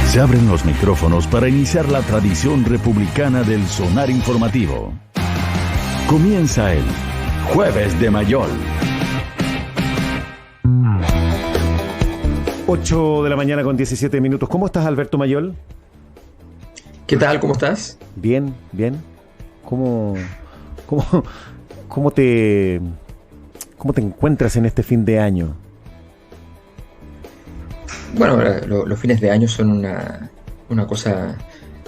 Se abren los micrófonos para iniciar la tradición republicana del sonar informativo. Comienza el Jueves de Mayol. 8 de la mañana con 17 minutos. ¿Cómo estás, Alberto Mayol? ¿Qué tal? ¿Cómo estás? Bien, bien. ¿Cómo te encuentras en este fin de año? Bueno, los fines de año son una cosa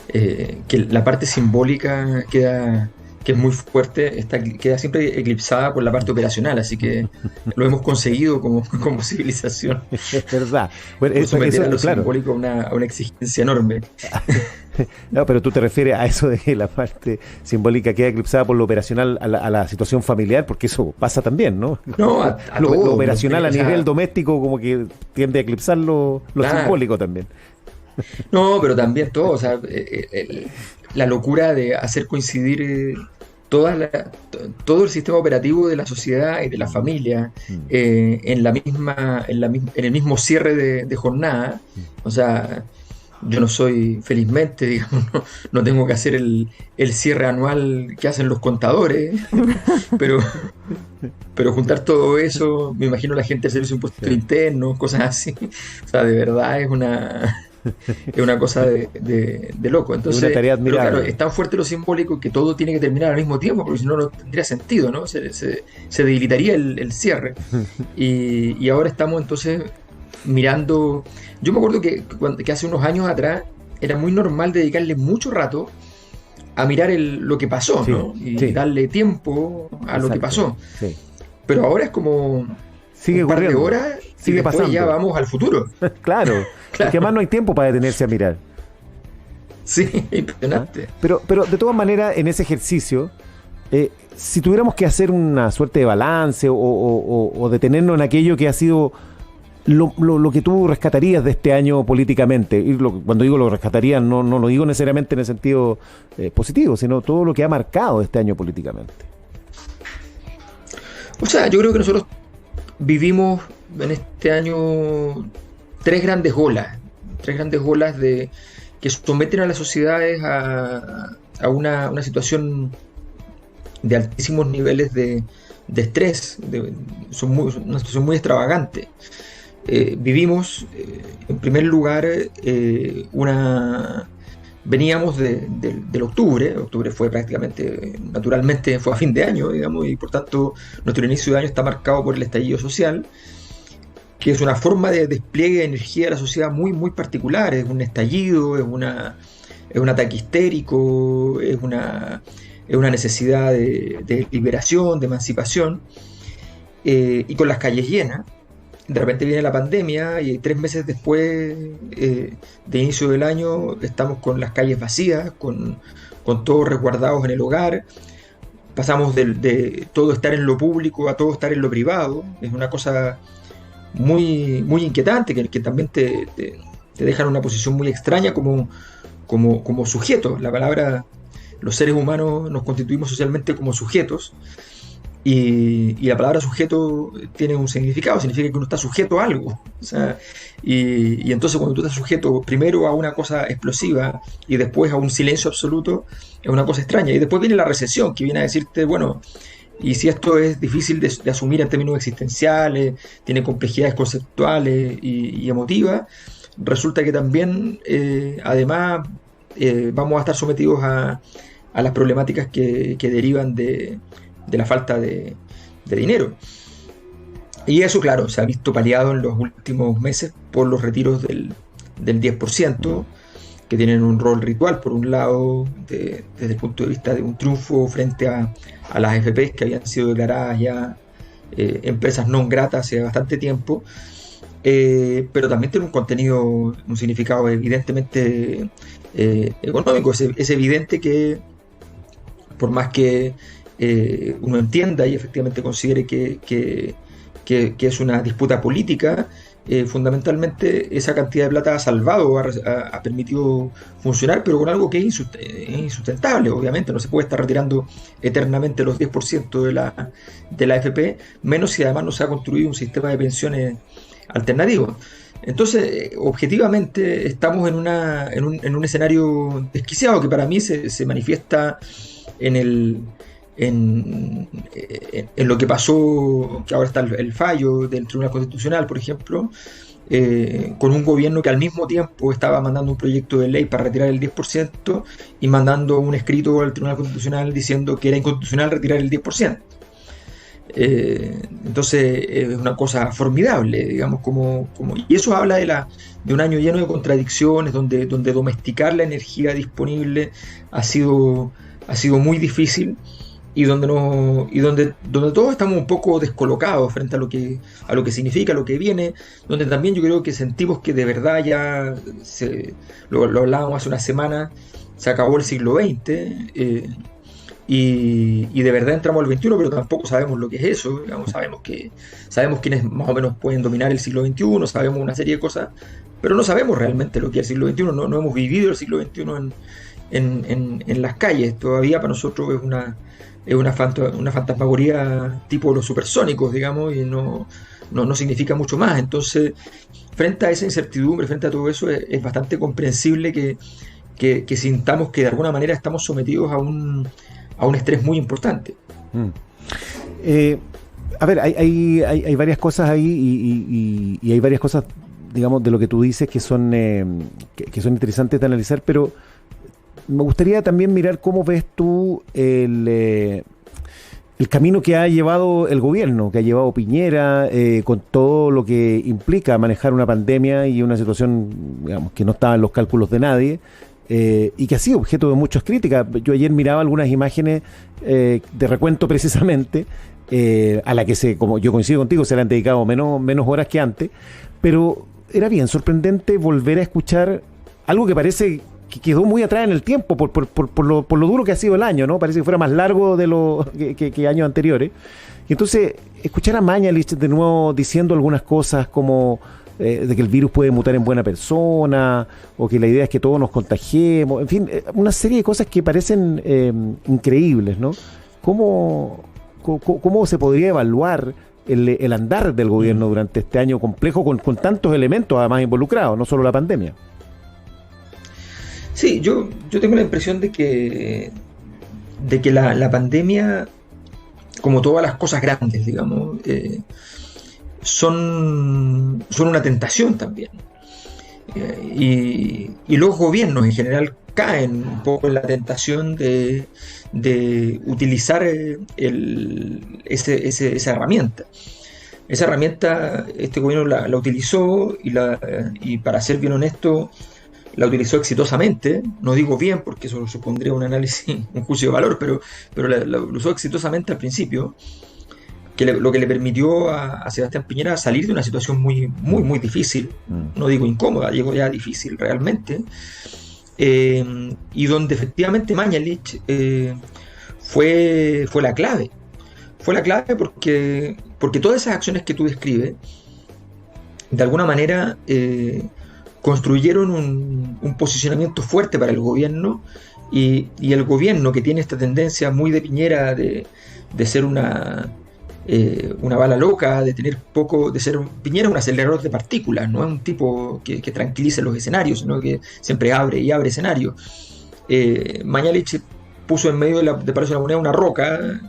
que la parte simbólica que es muy fuerte, queda siempre eclipsada por la parte operacional, así que lo hemos conseguido como civilización. Es verdad. Bueno, eso a lo claro. simbólico una exigencia enorme. No, pero tú te refieres a eso de que la parte simbólica queda eclipsada por lo operacional a la situación familiar, porque eso pasa también, ¿no? No, a lo todo, operacional a o sea, nivel doméstico como que tiende a eclipsar lo simbólico también. No, pero también todo, o sea, la locura de hacer coincidir todo el sistema operativo de la sociedad y de la familia en el mismo cierre de jornada. O sea, yo no soy, felizmente, digamos, no tengo que hacer el cierre anual que hacen los contadores, pero juntar todo eso, me imagino la gente del servicio de impuestos internos, cosas así. O sea, de verdad es una cosa de loco. Entonces, una tarea admirable. Pero claro, es tan fuerte lo simbólico que todo tiene que terminar al mismo tiempo, porque si no, no tendría sentido, ¿no? Se debilitaría el cierre. Y ahora estamos entonces mirando. Yo me acuerdo que hace unos años atrás era muy normal dedicarle mucho rato a mirar lo que pasó, sí, ¿no? Y darle tiempo a lo que pasó. Sí. Pero ahora es como sigue un par de corriendo. horas sigue y después pasando. Ya vamos al futuro. Claro. Porque además no hay tiempo para detenerse a mirar. Sí, impresionante. Pero de todas maneras, en ese ejercicio, si tuviéramos que hacer una suerte de balance o detenernos en aquello que ha sido lo que tú rescatarías de este año políticamente, y cuando digo lo rescatarías, no lo digo necesariamente en el sentido positivo, sino todo lo que ha marcado este año políticamente. O sea, yo creo que nosotros vivimos en este año tres grandes olas que someten a las sociedades a una situación de altísimos niveles de estrés, una situación muy extravagante. Vivimos, en primer lugar, veníamos del octubre fue naturalmente fue a fin de año, digamos, y por tanto nuestro inicio de año está marcado por el estallido social, que es una forma de despliegue de energía de la sociedad muy, muy particular. Es un estallido, es un ataque histérico, es una necesidad de liberación, de emancipación, y con las calles llenas. De repente viene la pandemia y 3 meses después de inicio del año estamos con las calles vacías, con todos resguardados en el hogar. Pasamos de todo estar en lo público a todo estar en lo privado. Es una cosa muy, muy inquietante que también te deja en una posición muy extraña como sujetos. La palabra, los seres humanos nos constituimos socialmente como sujetos. Y la palabra sujeto tiene un significado, significa que uno está sujeto a algo. O sea, y entonces cuando tú estás sujeto primero a una cosa explosiva y después a un silencio absoluto, es una cosa extraña. Y después viene la recesión, que viene a decirte, bueno, y si esto es difícil de asumir en términos existenciales, tiene complejidades conceptuales y emotivas, resulta que también, además, vamos a estar sometidos a las problemáticas que derivan de la falta de dinero. Y eso, claro, se ha visto paliado en los últimos meses por los retiros del 10%, que tienen un rol ritual, por un lado, desde el punto de vista de un triunfo frente a las AFPs que habían sido declaradas ya empresas non gratas hace bastante tiempo, pero también tiene un contenido, un significado evidentemente económico. Es evidente que por más que uno entienda y efectivamente considere que es una disputa política, fundamentalmente esa cantidad de plata ha salvado, ha permitido funcionar, pero con algo que es insustentable. Obviamente no se puede estar retirando eternamente los 10% de la AFP, menos si además no se ha construido un sistema de pensiones alternativo. Entonces, objetivamente, estamos en un escenario desquiciado que para mí se manifiesta en en lo que pasó, que ahora está el fallo del Tribunal Constitucional, por ejemplo, con un gobierno que al mismo tiempo estaba mandando un proyecto de ley para retirar el 10% y mandando un escrito al Tribunal Constitucional diciendo que era inconstitucional retirar el 10%. Entonces es una cosa formidable, digamos, y eso habla de un año lleno de contradicciones, donde domesticar la energía disponible ha sido muy difícil, y donde todos estamos un poco descolocados frente a lo que significa, lo que viene, donde también yo creo que sentimos que de verdad ya lo hablábamos hace una semana, se acabó el siglo XX. Y de verdad entramos al XXI, pero tampoco sabemos lo que es eso, digamos, sabemos quiénes más o menos pueden dominar el siglo XXI, sabemos una serie de cosas, pero no sabemos realmente lo que es el siglo XXI, no hemos vivido el siglo XXI en las calles. Todavía para nosotros es una fantasmagoría tipo los supersónicos, digamos, y no significa mucho más. Entonces, frente a esa incertidumbre, frente a todo eso, es bastante comprensible que sintamos que de alguna manera estamos sometidos a un estrés muy importante. A ver, hay varias cosas ahí y hay varias cosas, digamos, de lo que tú dices que son interesantes de analizar, pero me gustaría también mirar cómo ves tú el camino que ha llevado el gobierno, que ha llevado Piñera, con todo lo que implica manejar una pandemia y una situación, digamos, que no estaba en los cálculos de nadie. Y que ha sido objeto de muchas críticas. Yo ayer miraba algunas imágenes de recuento precisamente, a la que como yo coincido contigo, se le han dedicado menos horas que antes, pero era bien sorprendente volver a escuchar algo que parece que quedó muy atrás en el tiempo por lo duro que ha sido el año, ¿no? Parece que fuera más largo de lo que años anteriores. Y entonces, escuchar a Mañalich de nuevo diciendo algunas cosas como de que el virus puede mutar en buena persona, o que la idea es que todos nos contagiemos, en fin, una serie de cosas que parecen increíbles, ¿no? ¿Cómo se podría evaluar el andar del gobierno durante este año complejo con tantos elementos además involucrados, no solo la pandemia? Sí, yo tengo la impresión de que la pandemia, como todas las cosas grandes, digamos, son una tentación también. Y los gobiernos en general caen un poco en la tentación de utilizar esa herramienta. Esa herramienta este gobierno la utilizó y para ser bien honesto, la utilizó exitosamente. No digo bien porque eso supondría un análisis, un juicio de valor, pero la usó exitosamente al principio, lo que le permitió a Sebastián Piñera salir de una situación muy, muy, muy difícil. No digo incómoda, llegó ya difícil realmente. Y donde efectivamente Mañalich fue la clave. Fue la clave porque todas esas acciones que tú describes, de alguna manera, construyeron un posicionamiento fuerte para el gobierno, y el gobierno, que tiene esta tendencia muy de Piñera de ser una bala loca, de ser Piñera un acelerador de partículas, no es un tipo que tranquilice los escenarios, sino que siempre abre escenarios. Mañalich puso en medio de Palacio de la Moneda una roca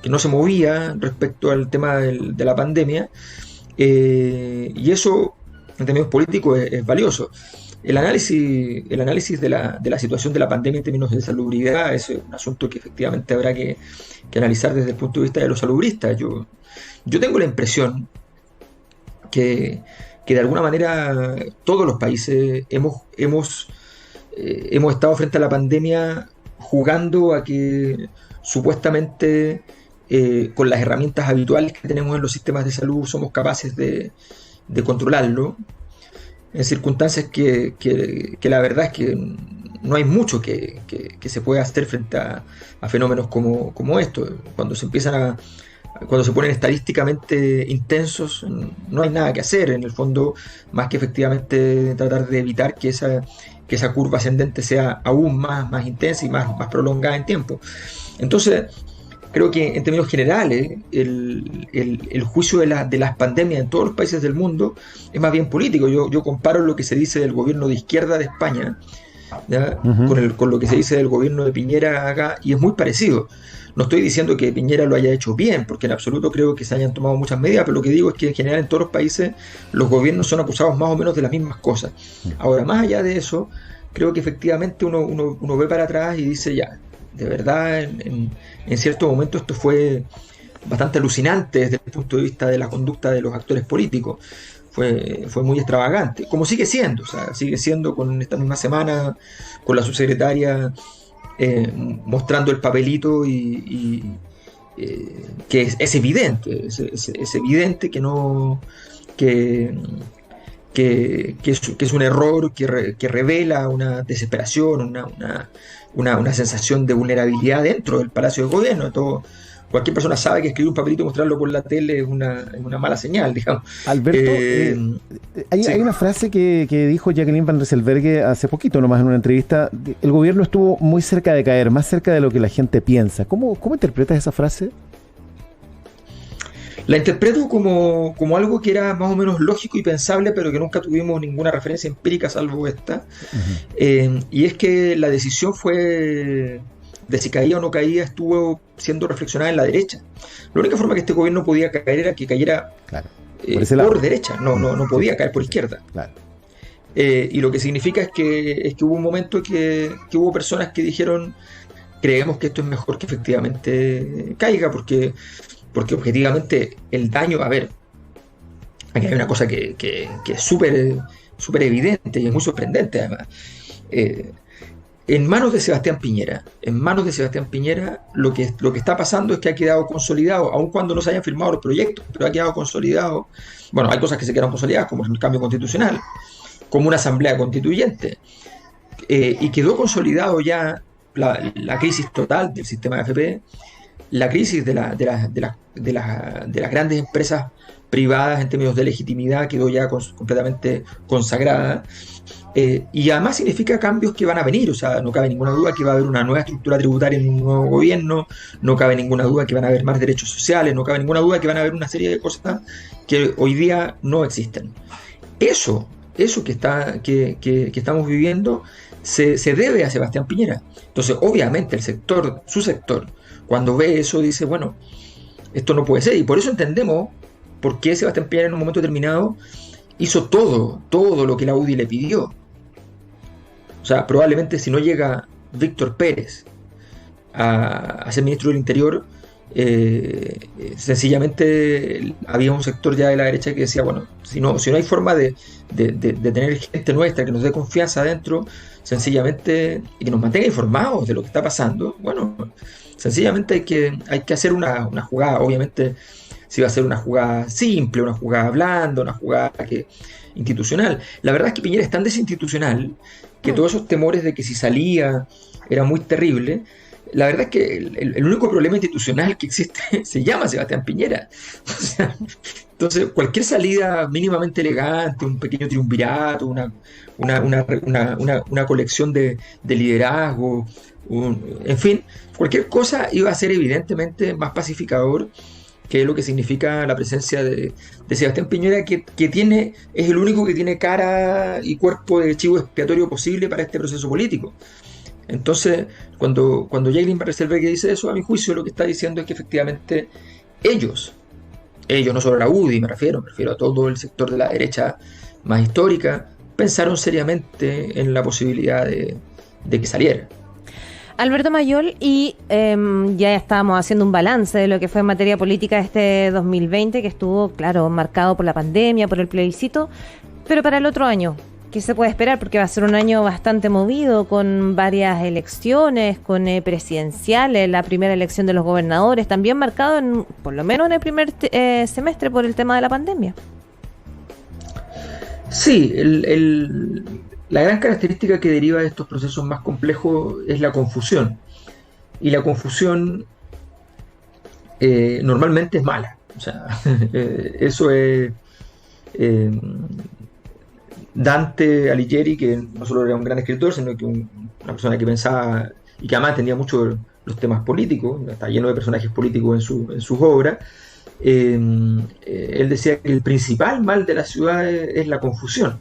que no se movía respecto al tema de la pandemia, y eso en términos políticos es valioso. El análisis de la situación de la pandemia en términos de salubridad es un asunto que efectivamente habrá que analizar desde el punto de vista de los salubristas. Yo tengo la impresión que de alguna manera todos los países hemos estado frente a la pandemia jugando a que supuestamente con las herramientas habituales que tenemos en los sistemas de salud somos capaces de controlarlo, en circunstancias que la verdad es que no hay mucho que se pueda hacer frente a fenómenos como estos. Cuando se ponen estadísticamente intensos, no hay nada que hacer en el fondo, más que efectivamente tratar de evitar que esa curva ascendente sea aún más intensa y más prolongada en tiempo. Entonces, creo que en términos generales el juicio de las pandemias en todos los países del mundo es más bien político. Yo comparo lo que se dice del gobierno de izquierda de España, ¿ya? Con lo que se dice del gobierno de Piñera acá, y es muy parecido. No estoy diciendo que Piñera lo haya hecho bien, porque en absoluto creo que se hayan tomado muchas medidas, pero lo que digo es que en general en todos los países los gobiernos son acusados más o menos de las mismas cosas. Ahora, más allá de eso, creo que efectivamente uno ve para atrás y dice, ya, de verdad, en cierto momento esto fue bastante alucinante desde el punto de vista de la conducta de los actores políticos. Fue muy extravagante, como sigue siendo, o sea, sigue siendo con esta misma semana, con la subsecretaria mostrando el papelito que es evidente, es evidente que no que es un error que revela una desesperación, una sensación de vulnerabilidad dentro del Palacio de Gobierno. Cualquier persona sabe que escribir un papelito y mostrarlo por la tele es una mala señal, digamos. Alberto, hay una frase que dijo Jacqueline Van Rysselberghe hace poquito, nomás en una entrevista. El gobierno estuvo muy cerca de caer, más cerca de lo que la gente piensa. ¿Cómo interpretas esa frase? La interpreto como algo que era más o menos lógico y pensable, pero que nunca tuvimos ninguna referencia empírica salvo esta. Y es que la decisión fue de si caía o no caía, estuvo siendo reflexionada en la derecha. La única forma que este gobierno podía caer era que cayera por derecha, no podía caer por izquierda. Claro. Y lo que significa es que hubo un momento que hubo personas que dijeron, creemos que esto es mejor que efectivamente caiga, porque objetivamente el daño, a ver, aquí hay una cosa que es súper evidente y es muy sorprendente además. En manos de Sebastián Piñera, lo que está pasando es que ha quedado consolidado, aun cuando no se hayan firmado los proyectos, pero ha quedado consolidado. Bueno, hay cosas que se quedaron consolidadas, como el cambio constitucional, como una asamblea constituyente, y quedó consolidado ya la crisis total del sistema de AFP, la crisis de las grandes empresas privadas en términos de legitimidad quedó ya completamente consagrada. Y además significa cambios que van a venir, o sea, no cabe ninguna duda que va a haber una nueva estructura tributaria en un nuevo gobierno, no cabe ninguna duda que van a haber más derechos sociales, no cabe ninguna duda que van a haber una serie de cosas que hoy día no existen. Eso que estamos viviendo se debe a Sebastián Piñera. Entonces, obviamente, su sector, cuando ve eso, dice, bueno, esto no puede ser, y por eso entendemos por qué Sebastián Piñera en un momento determinado hizo todo lo que la UDI le pidió. O sea, probablemente si no llega Víctor Pérez a ser ministro del Interior, sencillamente había un sector ya de la derecha que decía, bueno, si no hay forma de tener gente nuestra que nos dé confianza adentro, sencillamente, y que nos mantenga informados de lo que está pasando, bueno, sencillamente hay que hacer una jugada. Obviamente, si va a ser una jugada simple, una jugada blanda, una jugada institucional. La verdad es que Piñera es tan desinstitucional que todos esos temores de que si salía era muy terrible. La verdad es que el único problema institucional que existe se llama Sebastián Piñera. O sea, entonces, cualquier salida mínimamente elegante, un pequeño triunvirato, una colección de liderazgo, en fin, cualquier cosa iba a ser evidentemente más pacificador que es lo que significa la presencia de Sebastián Piñera, que es el único que tiene cara y cuerpo de chivo expiatorio posible para este proceso político. Entonces, cuando Jacqueline Van Rysselberghe dice eso, a mi juicio lo que está diciendo es que efectivamente ellos, no solo la UDI, me refiero a todo el sector de la derecha más histórica, pensaron seriamente en la posibilidad de que saliera. Alberto Mayol, y ya estábamos haciendo un balance de lo que fue en materia política este 2020, que estuvo, claro, marcado por la pandemia, por el plebiscito, pero para el otro año, ¿qué se puede esperar? Porque va a ser un año bastante movido, con varias elecciones, con presidenciales, la primera elección de los gobernadores, también marcado, por lo menos en el primer semestre, por el tema de la pandemia. Sí, la gran característica que deriva de estos procesos más complejos es la confusión. Y la confusión normalmente es mala. O sea, eso es... Dante Alighieri, que no solo era un gran escritor, sino que una persona que pensaba y que además entendía mucho los temas políticos, está lleno de personajes políticos en sus obras. Él decía que el principal mal de las ciudades es la confusión.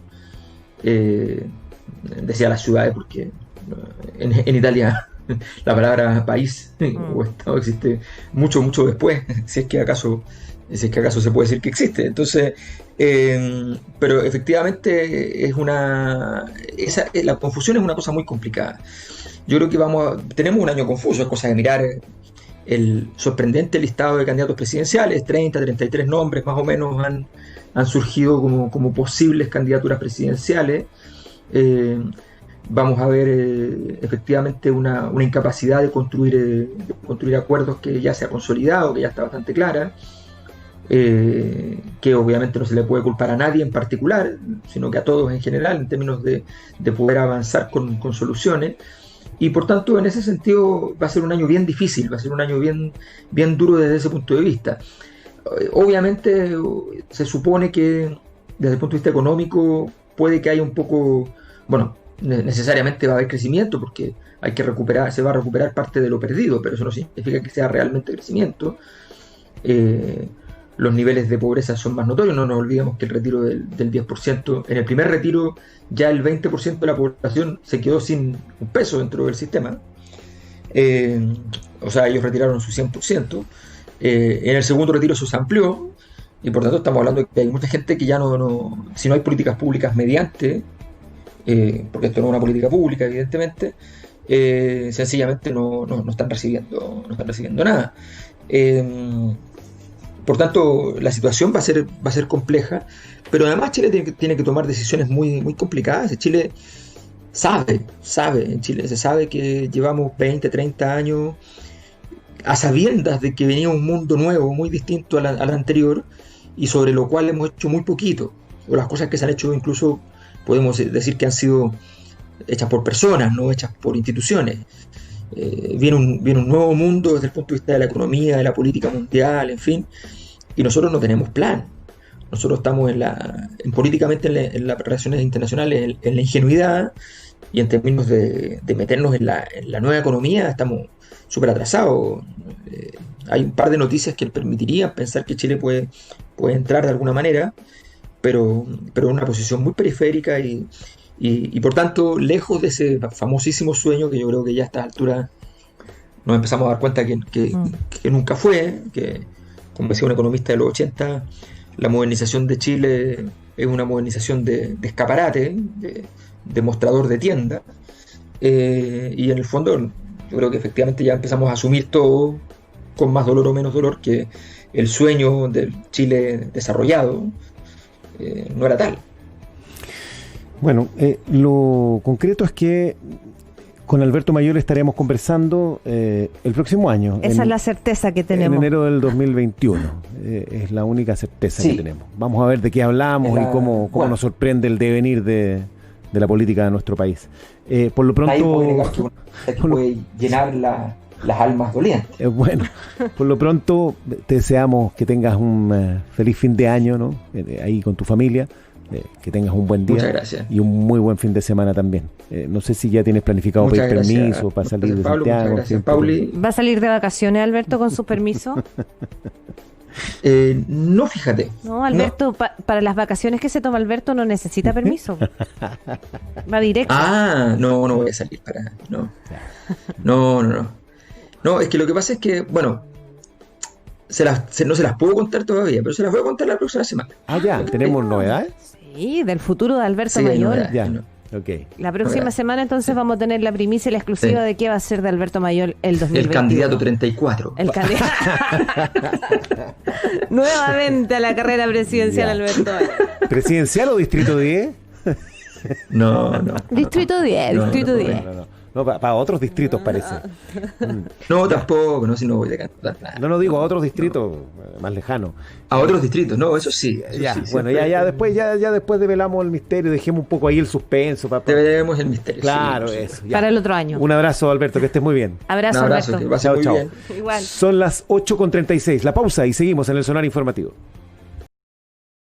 Decía las ciudades porque en Italia la palabra país o estado existe mucho después, si es que acaso se puede decir que existe. Entonces, pero efectivamente la confusión es una cosa muy complicada. Yo creo que tenemos un año confuso, es cosa de mirar el sorprendente listado de candidatos presidenciales, 33 nombres más o menos han surgido como posibles candidaturas presidenciales. Vamos a ver efectivamente una incapacidad de construir acuerdos que ya se ha consolidado, que ya está bastante clara, que obviamente no se le puede culpar a nadie en particular, sino que a todos en general, en términos de poder avanzar con soluciones. Y por tanto, en ese sentido, va a ser un año bien difícil, va a ser un año bien duro desde ese punto de vista. Obviamente, se supone que desde el punto de vista económico puede que haya un poco, bueno, necesariamente va a haber crecimiento porque se va a recuperar parte de lo perdido, pero eso no significa que sea realmente crecimiento. Los niveles de pobreza son más notorios, no nos olvidemos que el retiro del 10%, en el primer retiro ya el 20% de la población se quedó sin un peso dentro del sistema, o sea, ellos retiraron su 100%, en el segundo retiro eso se amplió, y por tanto estamos hablando de que hay mucha gente que ya si no hay políticas públicas mediante, porque esto no es una política pública evidentemente, sencillamente no están recibiendo nada. Por tanto, la situación va a ser compleja, pero además Chile tiene que tomar decisiones muy, muy complicadas. Chile en Chile se sabe que llevamos 20, 30 años a sabiendas de que venía un mundo nuevo, muy distinto al anterior, y sobre lo cual hemos hecho muy poquito, o las cosas que se han hecho incluso podemos decir que han sido hechas por personas, no hechas por instituciones. Viene un nuevo mundo desde el punto de vista de la economía, de la política mundial, en fin, y nosotros no tenemos plan. Nosotros estamos políticamente en las relaciones internacionales en la ingenuidad, y en términos de meternos en la nueva economía estamos súper atrasados. Hay un par de noticias que permitirían pensar que Chile puede entrar de alguna manera, pero en una posición muy periférica y por tanto lejos de ese famosísimo sueño que yo creo que ya a estas alturas nos empezamos a dar cuenta que nunca fue, que como decía un economista de los 80, la modernización de Chile es una modernización de escaparate, de mostrador de tienda, y en el fondo yo creo que efectivamente ya empezamos a asumir todo con más dolor o menos dolor, que el sueño del Chile desarrollado no era tal. Bueno, lo concreto es que con Alberto Mayol estaremos conversando el próximo año. Esa es la certeza que tenemos. En enero del 2021. Es la única certeza que tenemos. Vamos a ver de qué hablamos y cómo nos sorprende el devenir de la política de nuestro país. Por lo pronto... Nadie puede negar que uno puede llenar las almas dolientes. Bueno, por lo pronto te deseamos que tengas un feliz fin de año, ¿no? Ahí con tu familia. Que tengas un buen día. Muchas gracias. Y un muy buen fin de semana también. No sé si ya tienes planificado pedir permiso para salir de Santiago. Muchas gracias, Pauli. ¿Va a salir de vacaciones, Alberto, con su permiso? No, fíjate. No, Alberto, no. Para las vacaciones que se toma Alberto no necesita permiso. Va directo. No voy a salir para... No, es que lo que pasa es que, bueno, no se las puedo contar todavía, pero se las voy a contar la próxima semana. Ya, ¿tenemos novedades? Sí, del futuro de Alberto Mayol. Okay. La próxima semana entonces vamos a tener la primicia y la exclusiva de qué va a ser de Alberto Mayol el 2021. El candidato 34. El candidato. Nuevamente a la carrera presidencial, Alberto Mayol. ¿Presidencial o distrito 10? No. Distrito 10, distrito 10. No, para otros distritos parece. No, tampoco, no, si no voy a cantar nada. No digo a otros distritos más lejanos. A otros distritos, no, eso sí. Bueno, ya después develamos el misterio, dejemos un poco ahí el suspenso. Develemos el misterio. Claro, sí, eso. Ya. Para el otro año. Un abrazo, Alberto, que estés muy bien. Abrazo, Alberto. Que va a ser muy bien. Igual. Son las 8:36. La pausa y seguimos en el Sonar Informativo.